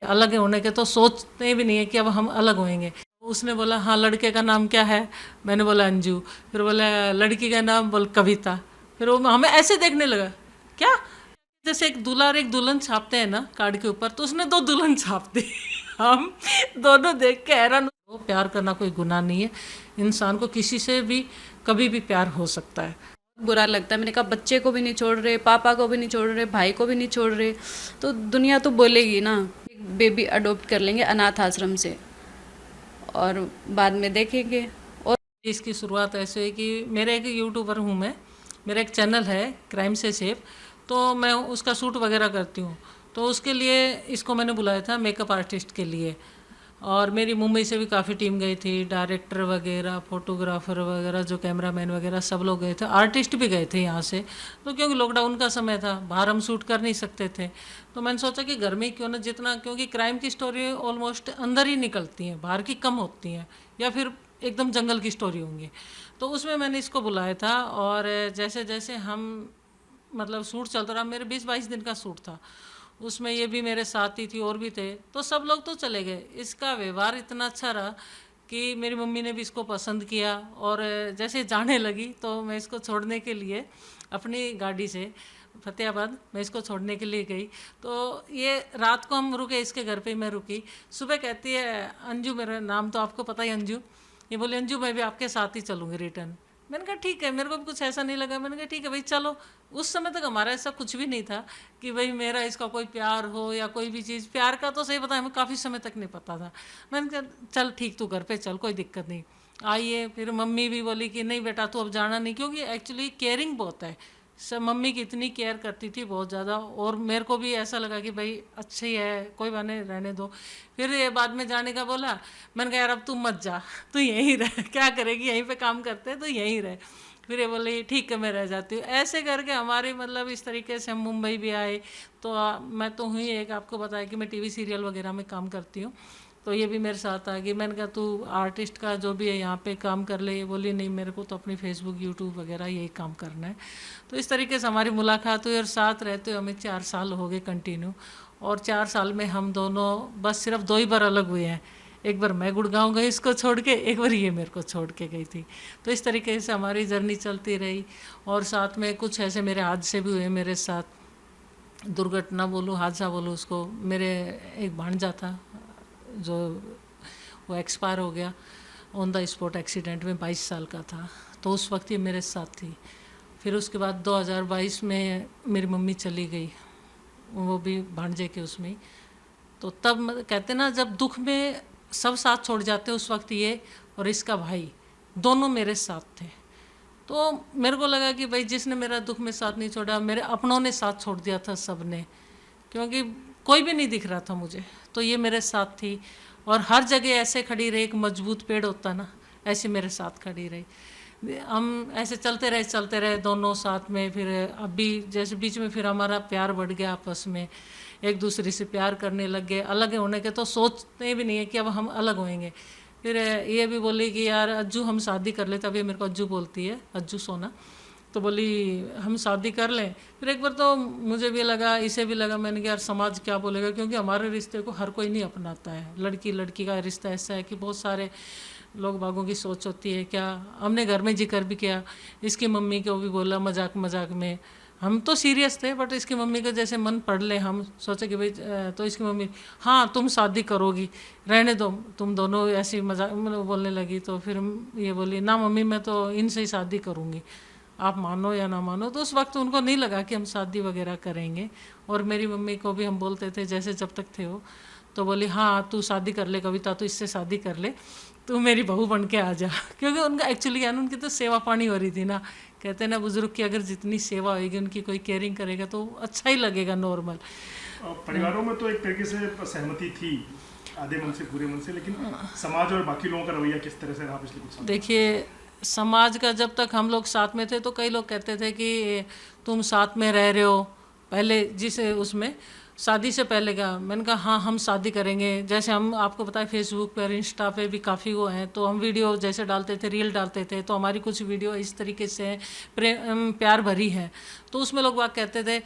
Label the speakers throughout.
Speaker 1: अलग होने के तो सोचते भी नहीं है कि अब हम अलग होएंगे। उसने बोला हाँ लड़के का नाम क्या है, मैंने बोला अंजू। फिर बोला लड़की का नाम, बोल कविता। फिर वो हमें ऐसे देखने लगा, क्या जैसे एक दूल्हा और एक दुल्हन छापते हैं ना कार्ड के ऊपर, तो उसने दो दुल्हन छाप दी। हम दोनों देख के हैरान। वो प्यार करना कोई गुनाह नहीं है, इंसान को किसी से भी कभी भी प्यार हो सकता है।
Speaker 2: बुरा लगता है। मैंने कहा बच्चे को भी नहीं छोड़ रहे, पापा को भी नहीं छोड़ रहे, भाई को भी नहीं छोड़ रहे, तो दुनिया तो बोलेगी ना। एक बेबी अडॉप्ट कर लेंगे अनाथ आश्रम से और बाद में देखेंगे। और
Speaker 1: इसकी शुरुआत ऐसे हुई कि मेरा एक यूट्यूबर हूँ मैं, मेरा एक चैनल है क्राइम से सेफ, तो मैं उसका शूट वगैरह करती हूँ। तो उसके लिए इसको मैंने बुलाया था मेकअप आर्टिस्ट के लिए, और मेरी मुंबई से भी काफ़ी टीम गई थी, डायरेक्टर वगैरह, फोटोग्राफर वगैरह, जो कैमरामैन वगैरह सब लोग गए थे, आर्टिस्ट भी गए थे यहाँ से। तो क्योंकि लॉकडाउन का समय था, बाहर हम शूट कर नहीं सकते थे, तो मैंने सोचा कि घर में ही क्यों ना, जितना, क्योंकि क्राइम की स्टोरी ऑलमोस्ट अंदर ही निकलती हैं, बाहर की कम होती हैं, या फिर एकदम जंगल की स्टोरी होंगी। तो उसमें मैंने इसको बुलाया था, और जैसे जैसे हम मतलब शूट चलता रहा, मेरे 20-22 दिन का शूट था, उसमें ये भी मेरे साथ ही थी, और भी थे, तो सब लोग तो चले गए। इसका व्यवहार इतना अच्छा रहा कि मेरी मम्मी ने भी इसको पसंद किया, और जैसे जाने लगी तो मैं इसको छोड़ने के लिए अपनी गाड़ी से फतेहाबाद मैं इसको छोड़ने के लिए गई। तो ये रात को हम रुके, इसके घर पे ही मैं रुकी। सुबह कहती है अंजू, मेरा नाम तो आपको पता ही अंजू, ये बोले अंजू मैं भी आपके साथ ही चलूँगी रिटर्न। मैंने कहा ठीक है, मेरे को भी कुछ ऐसा नहीं लगा, मैंने कहा ठीक है भाई चलो। उस समय तक हमारा ऐसा कुछ भी नहीं था कि भाई मेरा इसका कोई प्यार हो या कोई भी चीज़, प्यार का तो सही पता हमें काफ़ी समय तक नहीं पता था। मैंने कहा चल ठीक, तू घर पे चल, कोई दिक्कत नहीं। आइए, फिर मम्मी भी बोली कि नहीं बेटा तू अब जाना नहीं, क्योंकि एक्चुअली केयरिंग बहुत है, सब मम्मी की इतनी केयर करती थी बहुत ज़्यादा, और मेरे को भी ऐसा लगा कि भाई अच्छे ही है, कोई बने रहने दो। फिर ये बाद में जाने का बोला, मैंने कहा यार अब तू मत जा, तू यहीं रह, क्या करेगी, यहीं पे काम करते हैं तो यहीं रह। फिर ये बोले ठीक है मैं रह जाती हूँ। ऐसे करके हमारे मतलब इस तरीके से हम मुंबई भी आए। तो मैं तो हुई एक, आपको बताया कि मैं टीवी सीरियल वगैरह में काम करती हूँ, तो ये भी मेरे साथ आ गई। मैंने कहा तू आर्टिस्ट का जो भी है यहाँ पे काम कर ले, ये बोली नहीं मेरे को तो अपनी फेसबुक यूट्यूब वगैरह यही काम करना है। तो इस तरीके से हमारी मुलाकात हुई, और साथ रहते हुए हमें 4 साल हो गए कंटिन्यू। और 4 साल में हम दोनों बस सिर्फ 2 ही बार अलग हुए हैं। एक बार मैं गुड़गांव गई इसको छोड़ के, एक बार ये मेरे को छोड़ के गई थी। तो इस तरीके से हमारी जर्नी चलती रही, और साथ में कुछ ऐसे मेरे हादसे भी हुए मेरे साथ, दुर्घटना बोलूँ हादसा बोलूँ उसको। मेरे एक भांजा था जो वो एक्सपायर हो गया ऑन द स्पॉट एक्सीडेंट में, 22 साल का था, तो उस वक्त ये मेरे साथ थी। फिर उसके बाद 2022 में मेरी मम्मी चली गई, वो भी भांजे के उसमें ही। तो तब कहते ना जब दुख में सब साथ छोड़ जाते, उस वक्त ये और इसका भाई दोनों मेरे साथ थे। तो मेरे को लगा कि भाई जिसने मेरा दुख में साथ नहीं छोड़ा, मेरे अपनों ने साथ छोड़ दिया था सब ने, क्योंकि कोई भी नहीं दिख रहा था मुझे, तो ये मेरे साथ थी। और हर जगह ऐसे खड़ी रही, एक मजबूत पेड़ होता ना, ऐसे मेरे साथ खड़ी रही। हम ऐसे चलते रहे दोनों साथ में। फिर अभी जैसे बीच में फिर हमारा प्यार बढ़ गया, आपस में एक दूसरे से प्यार करने लग गए। अलग होने के तो सोचते भी नहीं है कि अब हम अलग होएंगे। फिर ये भी बोली कि यार अज्जू हम शादी कर ले, तभी मेरे को अज्जू बोलती है, अज्जू सोना। तो बोली हम शादी कर लें। फिर एक बार तो मुझे भी लगा, इसे भी लगा, मैंने कहा यार समाज क्या बोलेगा, क्योंकि हमारे रिश्ते को हर कोई नहीं अपनाता है। लड़की लड़की का रिश्ता ऐसा है कि बहुत सारे लोग बागों की सोच होती है। क्या हमने घर में जिक्र भी किया, इसकी मम्मी को भी बोला मजाक मजाक में, हम तो सीरियस थे, बट इसकी मम्मी का जैसे मन पढ़ ले, हम सोचे कि भाई तो इसकी मम्मी हाँ तुम शादी करोगी, रहने दो तुम दोनों, ऐसी मजाक मतलब बोलने लगी। तो फिर ये बोली ना मम्मी मैं तो इनसे ही शादी करूँगी, आप मानो या ना मानो। तो उस वक्त उनको नहीं लगा कि हम शादी वगैरह करेंगे। और मेरी मम्मी को भी हम बोलते थे जैसे जब तक थे वो, तो बोली हाँ तू शादी कर ले कविता, तू इससे शादी कर ले, तू मेरी बहू बन के आ जा। क्योंकि उनका एक्चुअली क्या, उनकी तो सेवा पानी हो रही थी ना। कहते हैं ना बुजुर्ग की अगर जितनी सेवा होगी, उनकी कोई केयरिंग करेगा तो अच्छा ही लगेगा नॉर्मल।
Speaker 3: परिवारों में तो एक तरीके से सहमति थी, आधे मन से पूरे मन से, लेकिन समाज और बाकी लोगों का रवैया किस तरह से रहा पिछले कुछ साल?
Speaker 1: देखिए समाज का, जब तक हम लोग साथ में थे तो कई लोग कहते थे कि तुम साथ में रह रहे हो, पहले जिस उसमें शादी से पहले का। मैंने कहा हाँ हम शादी करेंगे। जैसे हम आपको पता है फेसबुक पर इंस्टा पे भी काफ़ी वो हैं, तो हम वीडियो जैसे डालते थे, रील डालते थे, तो हमारी कुछ वीडियो इस तरीके से प्रेम प्यार भरी है। तो उसमें लोग बात कहते थे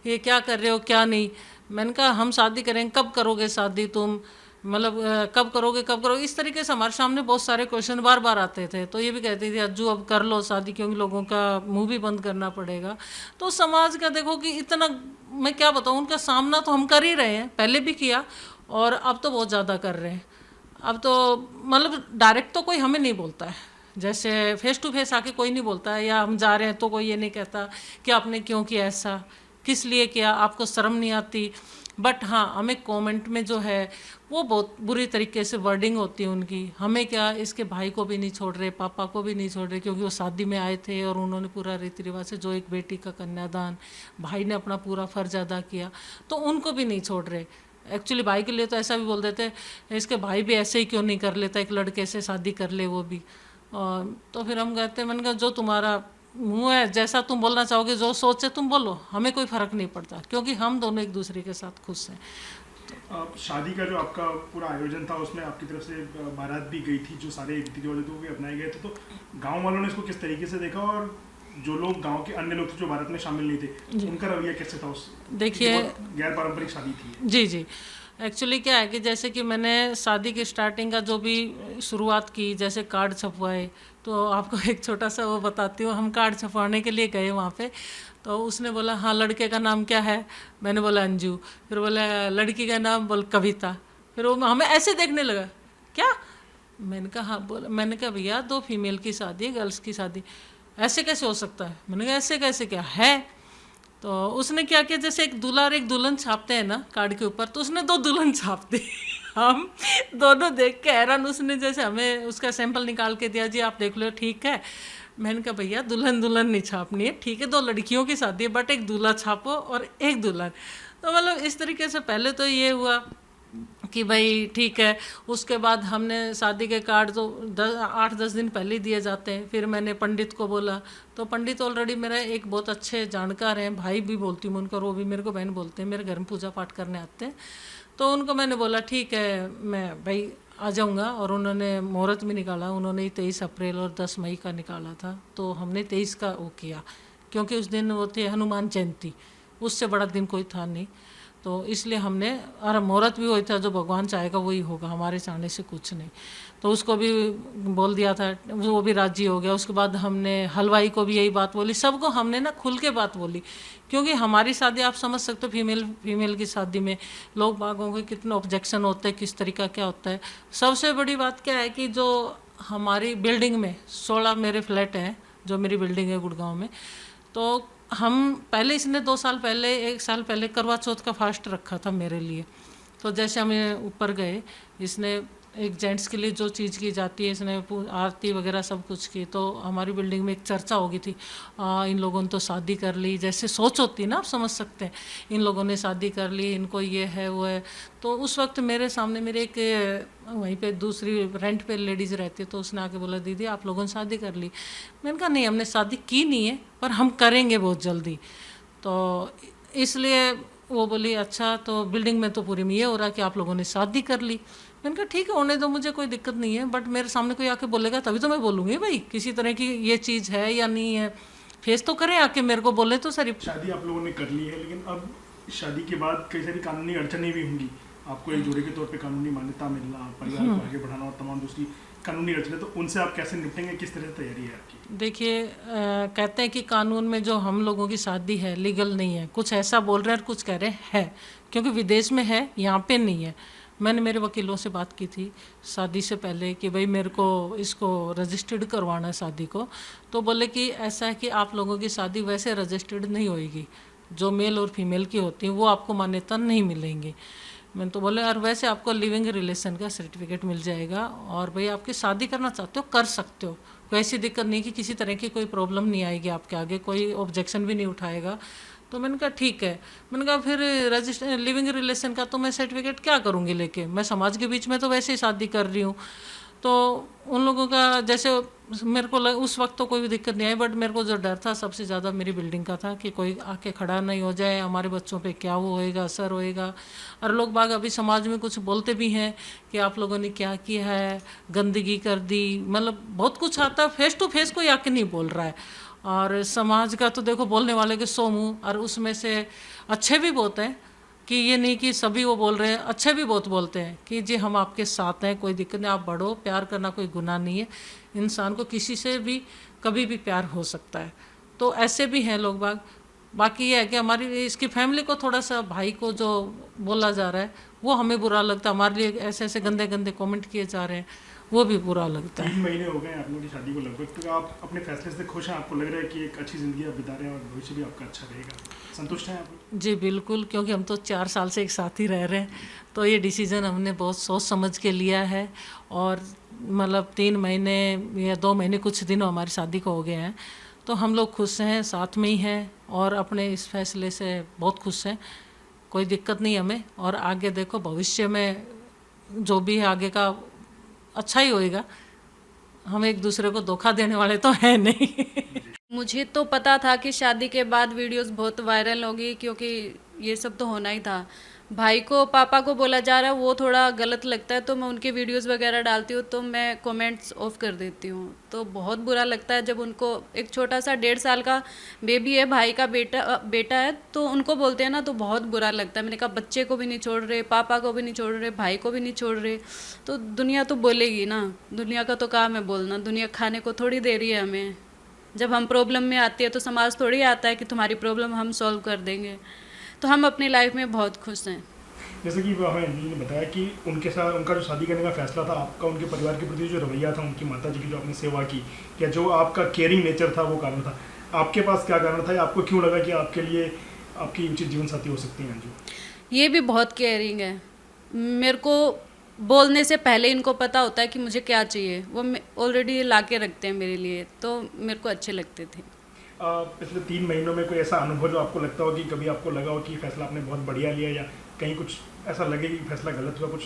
Speaker 1: ये क्या कर रहे हो क्या नहीं। मैंने कहा हम शादी करेंगे, कब करोगे शादी तुम, मतलब कब करोगे कब करोगे, इस तरीके से हमारे सामने बहुत सारे क्वेश्चन बार बार आते थे। तो ये भी कहती थी अज्जू अब कर लो शादी, क्योंकि लोगों का मुंह भी बंद करना पड़ेगा। तो समाज का देखो कि इतना, मैं क्या बताऊँ, उनका सामना तो हम कर ही रहे हैं, पहले भी किया और अब तो बहुत ज़्यादा कर रहे हैं। अब तो मतलब डायरेक्ट तो कोई हमें नहीं बोलता है, जैसे फेस टू फेस आके कोई नहीं बोलता है, या हम जा रहे हैं तो कोई ये नहीं कहता कि आपने क्यों किया ऐसा, किस लिए किया, आपको शर्म नहीं आती। बट हाँ, हमें कमेंट में जो है वो बहुत बुरी तरीके से वर्डिंग होती है उनकी। हमें क्या, इसके भाई को भी नहीं छोड़ रहे, पापा को भी नहीं छोड़ रहे, क्योंकि वो शादी में आए थे और उन्होंने पूरा रीति रिवाज से, जो एक बेटी का कन्यादान, भाई ने अपना पूरा फर्ज अदा किया, तो उनको भी नहीं छोड़ रहे। एक्चुअली भाई के लिए तो ऐसा भी बोल देते, इसके भाई भी ऐसे ही क्यों नहीं कर लेता, एक लड़के से शादी कर ले वो भी। तो फिर हम कहते हैं, मैंने कहा जो तुम्हारा मुंह है, जैसा तुम बोलना चाहोगे, जो सोच है तुम बोलो, हमें कोई फ़र्क नहीं पड़ता, क्योंकि हम दोनों एक दूसरे के साथ खुश हैं।
Speaker 3: शादी का जो आपका पूरा आयोजन था उसमें आपकी तरफ से बारात भी गई थी, जो सारे रीति रिवाज वो भी अपनाए गए थे, तो गांव वालों ने इसको किस तरीके से देखा, और जो लोग गांव के अन्य लोग थे जो बारात में शामिल नहीं थे, उनका रवैया कैसे था उस,
Speaker 1: देखिए
Speaker 3: गैर पारंपरिक शादी थी।
Speaker 1: जी जी, एक्चुअली क्या है कि जैसे कि मैंने शादी की स्टार्टिंग का जो भी शुरुआत की, जैसे कार्ड छपवाए, तो आपको एक छोटा सा वो बताती हूँ। हम कार्ड छपवाने के लिए गए वहाँ पे, तो उसने बोला हाँ लड़के का नाम क्या है, मैंने बोला अंजू, फिर बोला लड़की का नाम, बोल कविता। फिर वो हमें ऐसे देखने लगा, क्या, मैंने कहा हाँ, बोला, मैंने कहा भैया 2 फीमेल की शादी है, गर्ल्स की शादी, ऐसे कैसे हो सकता है, मैंने कहा ऐसे कैसे क्या है। तो उसने क्या किया, जैसे एक दूल्हा और एक दुल्हन छापते हैं ना कार्ड के ऊपर, तो उसने 2 दुल्हन छाप दी। हम दोनों देख के हैरान, उसने जैसे हमें उसका सैंपल निकाल के दिया, जी आप देख लो ठीक है। मैंने कहा भैया दुल्हन दुल्हन नहीं छापनी है, ठीक है 2 लड़कियों की शादी है, बट एक दूल्हा छापो और एक दुल्हन। तो मतलब इस तरीके से पहले तो ये हुआ कि भाई ठीक है। उसके बाद हमने शादी के कार्ड तो 8-10 दिन पहले दिए जाते हैं। फिर मैंने पंडित को बोला, तो पंडित ऑलरेडी मेरा एक बहुत अच्छे जानकार हैं, भाई भी बोलती हूँ उनको, वो भी मेरे को बहन बोलते हैं, मेरे घर में पूजा पाठ करने आते हैं। तो उनको मैंने बोला ठीक है मैं भाई आ जाऊँगा, और उन्होंने मुहूर्त भी निकाला, उन्होंने 23 अप्रैल और 10 मई का निकाला था, तो हमने 23 का वो किया, क्योंकि उस दिन वो थे हनुमान जयंती, उससे बड़ा दिन कोई था नहीं, तो इसलिए हमने, और मुहूर्त भी वही था, जो भगवान चाहेगा वही होगा, हमारे चाहने से कुछ नहीं। तो उसको भी बोल दिया था, वो भी राजी हो गया। उसके बाद हमने हलवाई को भी यही बात बोली, सबको हमने ना खुल के बात बोली, क्योंकि हमारी शादी आप समझ सकते हो, फीमेल की शादी में लोग बागों के कितने ऑब्जेक्शन होते हैं, किस तरीका क्या होता है। सबसे बड़ी बात क्या है कि जो हमारी बिल्डिंग में 16 मेरे फ्लैट हैं, जो मेरी बिल्डिंग है गुड़गांव में, तो हम पहले, इसने 2 साल पहले, 1 साल पहले करवा चौथ का फास्ट रखा था मेरे लिए। तो जैसे हमें ऊपर गए, इसने एक जेंट्स के लिए जो चीज़ की जाती है, इसने आरती वगैरह सब कुछ की। तो हमारी बिल्डिंग में एक चर्चा हो गई थी, इन लोगों ने तो शादी कर ली, जैसे सोच होती है ना, आप समझ सकते हैं, इन लोगों ने शादी कर ली, इनको ये है वो है। तो उस वक्त मेरे सामने मेरे एक वहीं पे दूसरी रेंट पे लेडीज़ रहती है, तो उसने आके बोला दीदी आप लोगों ने शादी कर ली। मैंने कहा नहीं हमने शादी की नहीं है, पर हम करेंगे बहुत जल्दी। तो इसलिए वो बोली अच्छा, तो बिल्डिंग में तो पूरी में ये हो रहा है कि आप लोगों ने शादी कर ली। मैंने कहा ठीक है होने दो, मुझे कोई दिक्कत नहीं है, बट मेरे सामने कोई आके बोलेगा तभी तो मैं बोलूँगी भाई किसी तरह की ये चीज़ है या नहीं है, फेस तो करें आके, मेरे को बोले तो सर।
Speaker 3: शादी आप लोगों ने कर ली है, लेकिन अब शादी के बाद कई सारी कानूनी अड़चनें भी होंगी, आपको एक जोड़े के तौर पे कानूनी मान्यता मिलना, परिवार को आगे बढ़ाना और तमाम दूसरी कानूनी अड़चनें, तो उनसे आप कैसे निपटेंगे, किस तरह से तैयारी है आपकी?
Speaker 1: देखिए कहते हैं कि कानून में जो हम लोगों की शादी है लीगल नहीं है, कुछ ऐसा बोल रहे हैं और कुछ कह रहे हैं, क्योंकि विदेश में है, यहाँ पे नहीं है। मैंने मेरे वकीलों से बात की थी शादी से पहले कि भाई मेरे को इसको रजिस्टर्ड करवाना है शादी को, तो बोले कि ऐसा है कि आप लोगों की शादी वैसे रजिस्टर्ड नहीं होएगी, जो मेल और फीमेल की होती है वो आपको मान्यता नहीं मिलेंगी। मैंने तो बोले और वैसे आपको लिविंग रिलेशन का सर्टिफिकेट मिल जाएगा, और भाई आपकी शादी करना चाहते हो कर सकते हो, कोई ऐसी दिक्कत नहीं कि किसी तरह की कोई प्रॉब्लम नहीं आएगी आपके आगे, कोई ऑब्जेक्शन भी नहीं उठाएगा। तो मैंने कहा ठीक है। मैंने कहा फिर रजिस्टर लिविंग रिलेशन का तो मैं सर्टिफिकेट क्या करूँगी लेके, मैं समाज के बीच में तो वैसे ही शादी कर रही हूँ। तो उन लोगों का जैसे मेरे को उस वक्त तो कोई भी दिक्कत नहीं आई, बट मेरे को जो डर था सबसे ज़्यादा मेरी बिल्डिंग का था कि कोई आके खड़ा नहीं हो जाए, हमारे बच्चों पे क्या वो होएगा, असर होएगा। और लोग बाग अभी समाज में कुछ बोलते भी हैं कि आप लोगों ने क्या किया है, गंदगी कर दी, मतलब बहुत कुछ आता है, फेस टू फेस कोई आके नहीं बोल रहा है। और समाज का तो देखो बोलने वाले के 100 मुँह, और उसमें से अच्छे भी बहुत हैं, कि ये नहीं कि सभी वो बोल रहे हैं, अच्छे भी बहुत बोलते हैं कि जी हम आपके साथ हैं, कोई दिक्कत नहीं, आप बढ़ो, प्यार करना कोई गुनाह नहीं है, इंसान को किसी से भी कभी भी प्यार हो सकता है। तो ऐसे भी हैं लोग बाग। बाकी ये है कि हमारी इसकी फैमिली को थोड़ा सा, भाई को जो बोला जा रहा है वो हमें बुरा लगता है, हमारे लिए ऐसे ऐसे गंदे गंदे कमेंट किए जा रहे हैं, वो भी बुरा लगता है।
Speaker 3: 3 महीने हो गए हैं आप लोगों की शादी को लगभग, तो आप अपने फैसले से खुश हैं? आपको लग रहा है कि एक अच्छी ज़िंदगी आप बिता रहे हैं और भविष्य भी आपका अच्छा रहेगा, संतुष्ट हैं आप?
Speaker 1: जी बिल्कुल, क्योंकि हम तो 4 साल से एक साथ ही रह रहे हैं, तो ये डिसीज़न हमने बहुत सोच समझ के लिया है। और मतलब 3 महीने या 2 महीने कुछ दिन हमारी शादी को हो गए हैं, तो हम लोग खुश हैं, साथ में ही हैं और अपने इस फैसले से बहुत खुश हैं, कोई दिक्कत नहीं हमें। और आगे देखो भविष्य में जो भी है आगे का अच्छा ही होएगा, हम एक दूसरे को धोखा देने वाले तो हैं नहीं।
Speaker 2: मुझे तो पता था कि शादी के बाद वीडियोस बहुत वायरल होगी, क्योंकि ये सब तो होना ही था। भाई को, पापा को बोला जा रहा है वो थोड़ा गलत लगता है, तो मैं उनके वीडियोस वगैरह डालती हूँ तो मैं कमेंट्स ऑफ कर देती हूँ। तो बहुत बुरा लगता है जब उनको, एक छोटा सा 1.5 साल का बेबी है, भाई का बेटा है, तो उनको बोलते हैं ना तो बहुत बुरा लगता है। मैंने कहा बच्चे को भी नहीं छोड़ रहे, पापा को भी नहीं छोड़ रहे, भाई को भी नहीं छोड़ रहे, तो दुनिया तो बोलेगी ना, दुनिया का तो काम है बोलना, दुनिया खाने को थोड़ी दे रही है हमें। जब हम प्रॉब्लम में आती है तो समाज थोड़ी आता है कि तुम्हारी प्रॉब्लम हम सॉल्व कर देंगे। तो हम अपनी लाइफ में बहुत खुश हैं।
Speaker 3: जैसे कि हमें अंजलि ने बताया कि उनके साथ उनका जो शादी करने का फैसला था, आपका उनके परिवार के प्रति जो रवैया था, उनकी माता जी की जो आपने सेवा की, या जो आपका केयरिंग नेचर था, वो कारण था। आपके पास क्या कारण था, आपको क्यों लगा कि आपके लिए आपकी उचित जीवन साथी हो सकती हैं अंजू?
Speaker 2: ये भी बहुत केयरिंग है। मेरे को बोलने से पहले इनको पता होता है कि मुझे क्या चाहिए, वो ऑलरेडी ला के रखते हैं मेरे लिए, तो मेरे को अच्छे लगते थे।
Speaker 3: पिछले 3 महीनों में कोई ऐसा अनुभव जो आपको लगता हो कि कभी आपको लगा हो कि फैसला आपने बहुत बढ़िया लिया, या कहीं कुछ ऐसा लगे कि फैसला गलत हुआ कुछ?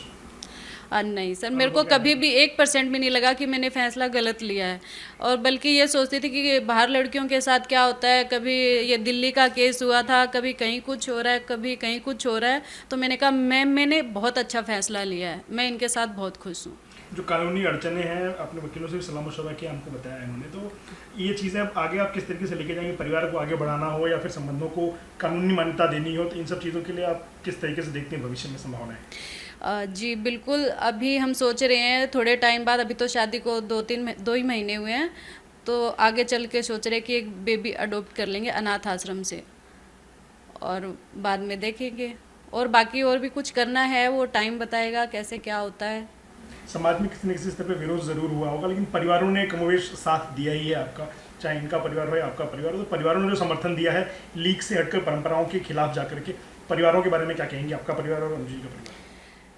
Speaker 2: नहीं सर, मेरे को कभी भी 1% भी नहीं लगा कि मैंने फैसला गलत लिया है। और बल्कि ये सोचती थी कि बाहर लड़कियों के साथ क्या होता है, कभी ये दिल्ली का केस हुआ था, कभी कहीं कुछ हो रहा है, कभी कहीं कुछ हो रहा है। तो मैंने कहा मैंने बहुत अच्छा फैसला लिया है, मैं इनके साथ बहुत खुश हूँ।
Speaker 3: जो कानूनी अड़चने हैं, अपने वकीलों से भी सलाह मशवरा किया, हमको बताया है उन्होंने, तो ये चीज़ें अब आगे आप किस तरीके से लेके जाएंगे? परिवार को आगे बढ़ाना हो या फिर संबंधों को कानूनी मान्यता देनी हो, तो इन सब चीज़ों के लिए आप किस तरीके से देखते हैं भविष्य में संभावनाएं?
Speaker 2: जी बिल्कुल, अभी हम सोच रहे हैं थोड़े टाइम बाद, अभी तो शादी को 2 ही महीने हुए हैं, तो आगे चल के सोच रहे हैं कि एक बेबी अडॉप्ट कर लेंगे अनाथ आश्रम से, और बाद में देखेंगे। और बाकी और भी कुछ करना है, वो टाइम बताएगा कैसे क्या होता है।
Speaker 3: समाज में किसी न किसी स्तर पर विरोध जरूर हुआ होगा, लेकिन परिवारों ने कमोवेश साथ दिया ही है आपका, चाहे इनका परिवार हो या आपका परिवार हो। तो परिवारों ने जो समर्थन दिया है, लीग से हटकर परंपराओं के खिलाफ जाकर के, परिवारों के बारे में क्या कहेंगे, आपका परिवार और अंजू जी का परिवार?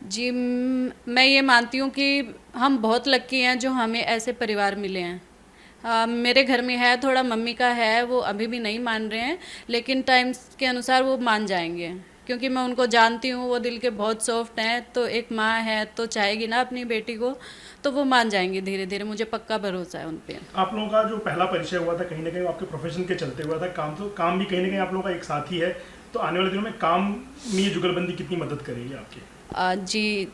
Speaker 2: जी मैं ये मानती हूँ कि हम बहुत लक्की हैं जो हमें ऐसे परिवार मिले हैं। मेरे घर में है थोड़ा, मम्मी का है, वो अभी भी नहीं मान रहे हैं, लेकिन टाइम्स के अनुसार वो मान जाएंगे, क्योंकि मैं उनको जानती हूँ, वो दिल के बहुत सॉफ्ट हैं। तो एक माँ है तो चाहेगी ना अपनी बेटी को, तो वो मान जाएंगे धीरे धीरे, मुझे पक्का भरोसा है उन पे।
Speaker 3: आप लोगों का जो पहला परिचय हुआ था, कहीं ना कहीं आपके प्रोफेशन के चलते हुआ था, काम भी कहीं ना कहीं आप लोगों का एक साथ ही है, तो आने वाले दिनों में काम में ये जुगलबंदी कितनी मदद करेगी आपकी?
Speaker 2: जी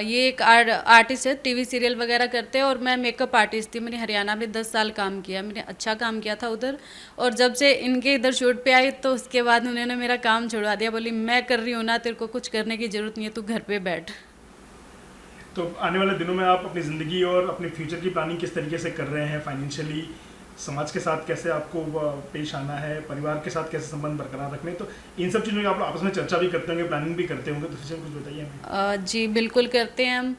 Speaker 2: ये एक आर्टिस्ट है, टीवी सीरियल वगैरह करते हैं, और मैं मेकअप आर्टिस्ट थी। मैंने हरियाणा में 10 साल काम किया, मैंने अच्छा काम किया था उधर। और जब से इनके इधर शूट पे आई, तो उसके बाद उन्होंने मेरा काम छुड़वा दिया, बोली मैं कर रही हूँ ना, तेरे को कुछ करने की ज़रूरत नहीं है, तू घर पे बैठ।
Speaker 3: तो आने वाले दिनों में आप अपनी ज़िंदगी और अपने फ्यूचर की प्लानिंग किस तरीके से कर रहे हैं? फाइनेंशियली, समाज के साथ कैसे आपको पेश आना है, परिवार के साथ कैसे संबंध बरकरार रखने, तो इन सब चीज़ों की आप आपस में चर्चा भी करते होंगे, प्लानिंग भी करते होंगे, तो इससे कुछ बताइए हमें।
Speaker 2: जी बिल्कुल करते हैं हम।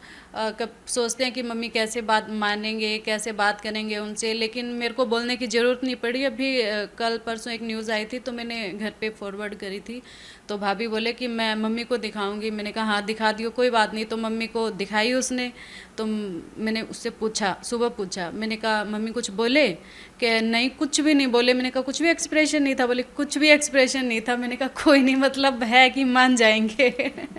Speaker 2: कब सोचते हैं कि मम्मी कैसे बात मानेंगे, कैसे बात करेंगे उनसे, लेकिन मेरे को बोलने की ज़रूरत नहीं पड़ी। अभी कल परसों एक न्यूज़ आई थी, तो मैंने घर पे फॉरवर्ड करी थी, तो भाभी बोले कि मैं मम्मी को दिखाऊंगी। मैंने कहा हाँ दिखा दियो, कोई बात नहीं। तो मम्मी को दिखाई उसने, तो मैंने उससे पूछा, सुबह पूछा, मैंने कहा मम्मी कुछ बोले? कि नहीं कुछ भी नहीं बोले। मैंने कहा कुछ भी एक्सप्रेशन नहीं था? बोले कुछ भी एक्सप्रेशन नहीं था। मैंने कहा कोई नहीं, मतलब है कि मान जाएंगे।